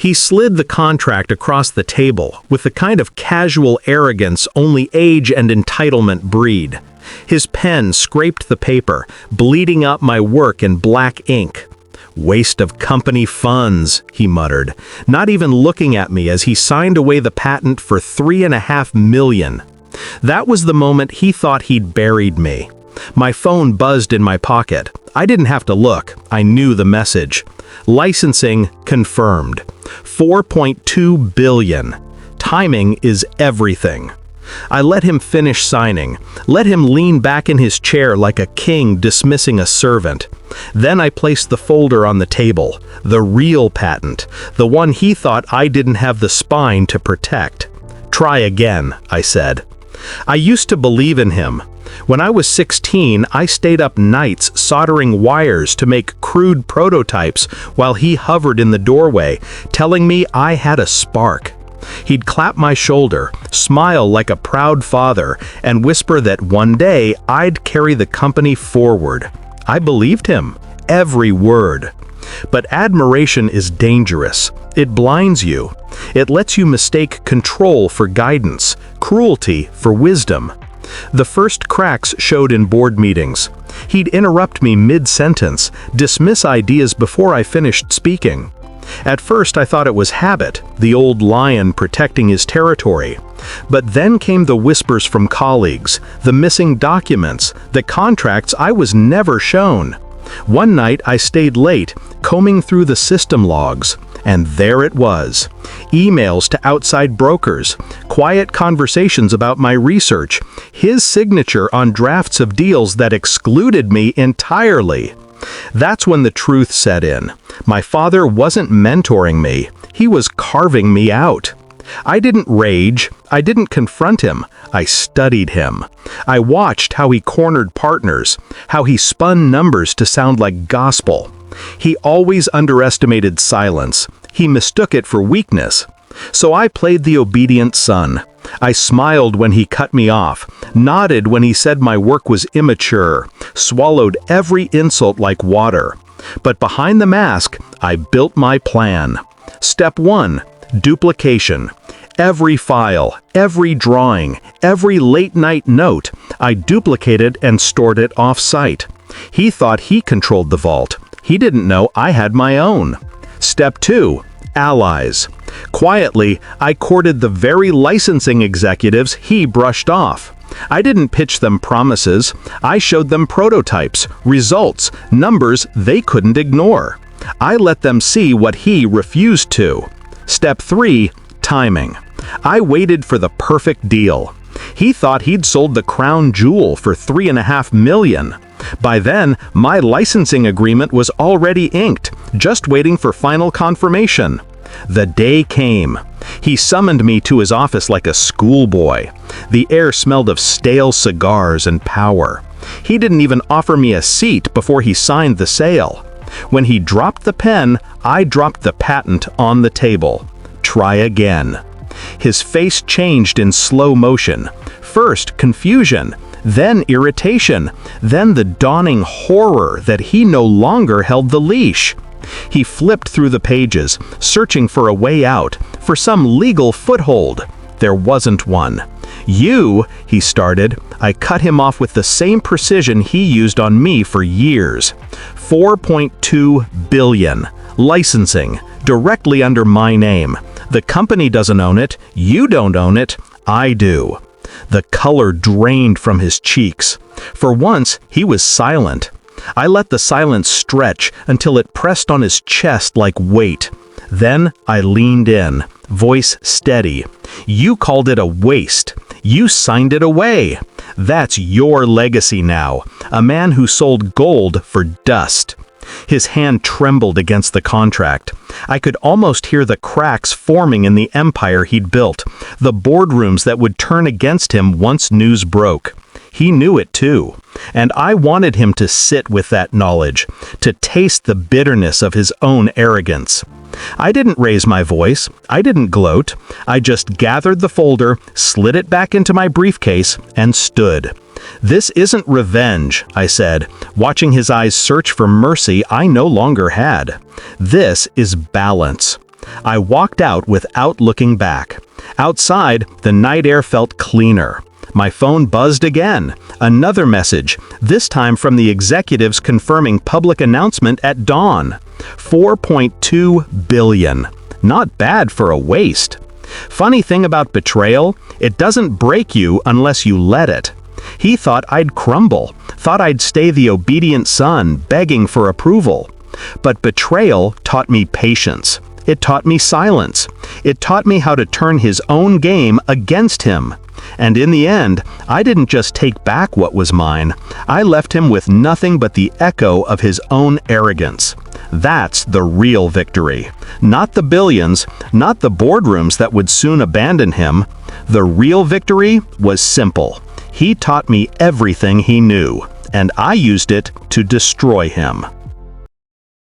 He slid the contract across the table with the kind of casual arrogance only age and entitlement breed. His pen scraped the paper, bleeding up my work in black ink. "Waste of company funds," he muttered, not even looking at me as he signed away the patent for $3.5 million. That was the moment he thought he'd buried me. My phone buzzed in my pocket. I didn't have to look. I knew the message. Licensing confirmed. $4.2 billion. Timing is everything. I let him finish signing, let him lean back in his chair like a king dismissing a servant. Then I placed the folder on the table, the real patent, the one he thought I didn't have the spine to protect. "Try again," I said. I used to believe in him. When I was 16, I stayed up nights soldering wires to make crude prototypes while he hovered in the doorway, telling me I had a spark. He'd clap my shoulder, smile like a proud father, and whisper that one day I'd carry the company forward. I believed him, every word. But admiration is dangerous. It blinds you. It lets you mistake control for guidance, cruelty for wisdom. The first cracks showed in board meetings. He'd interrupt me mid-sentence, dismiss ideas before I finished speaking. At first I thought it was habit, the old lion protecting his territory. But then came the whispers from colleagues, the missing documents, the contracts I was never shown. One night I stayed late, combing through the system logs, and there it was. Emails to outside brokers, quiet conversations about my research, his signature on drafts of deals that excluded me entirely. That's when the truth set in. My father wasn't mentoring me, he was carving me out. I didn't rage, I didn't confront him, I studied him. I watched how he cornered partners, how he spun numbers to sound like gospel. He always underestimated silence, he mistook it for weakness. So I played the obedient son. I smiled when he cut me off, nodded when he said my work was immature, swallowed every insult like water. But behind the mask, I built my plan. Step 1, duplication. Every file, every drawing, every late-night note, I duplicated and stored it off-site. He thought he controlled the vault. He didn't know I had my own. Step 2, allies. Quietly, I courted the very licensing executives he brushed off. I didn't pitch them promises. I showed them prototypes, results, numbers they couldn't ignore. I let them see what he refused to. Step 3, timing. I waited for the perfect deal. He thought he'd sold the crown jewel for $3.5 million. By then, my licensing agreement was already inked, just waiting for final confirmation. The day came. He summoned me to his office like a schoolboy. The air smelled of stale cigars and power. He didn't even offer me a seat before he signed the sale. When he dropped the pen, I dropped the patent on the table. Try again. His face changed in slow motion. First, confusion, then irritation, then the dawning horror that he no longer held the leash. He flipped through the pages, searching for a way out, for some legal foothold. There wasn't one. "You," he started. I cut him off with the same precision he used on me for years. $4.2 billion. Licensing, directly under my name. The company doesn't own it, you don't own it, I do. The color drained from his cheeks. For once, he was silent. I let the silence stretch until it pressed on his chest like weight. Then I leaned in, voice steady. "You called it a waste. You signed it away. That's your legacy now, a man who sold gold for dust." His hand trembled against the contract. I could almost hear the cracks forming in the empire he'd built, the boardrooms that would turn against him once news broke. He knew it too, and I wanted him to sit with that knowledge, to taste the bitterness of his own arrogance. I didn't raise my voice, I didn't gloat, I just gathered the folder, slid it back into my briefcase, and stood. "This isn't revenge," I said, watching his eyes search for mercy I no longer had. "This is balance. I walked out without looking back. Outside, the night air felt cleaner. My phone buzzed again. Another message, this time from the executives confirming public announcement at dawn. 4.2 billion. Not bad for a waste. Funny thing about betrayal, it doesn't break you unless you let it. He thought I'd crumble, thought I'd stay the obedient son, begging for approval. But betrayal taught me patience. It taught me silence. It taught me how to turn his own game against him. And in the end, I didn't just take back what was mine. I left him with nothing but the echo of his own arrogance. That's the real victory. Not the billions, not the boardrooms that would soon abandon him. The real victory was simple. He taught me everything he knew, and I used it to destroy him.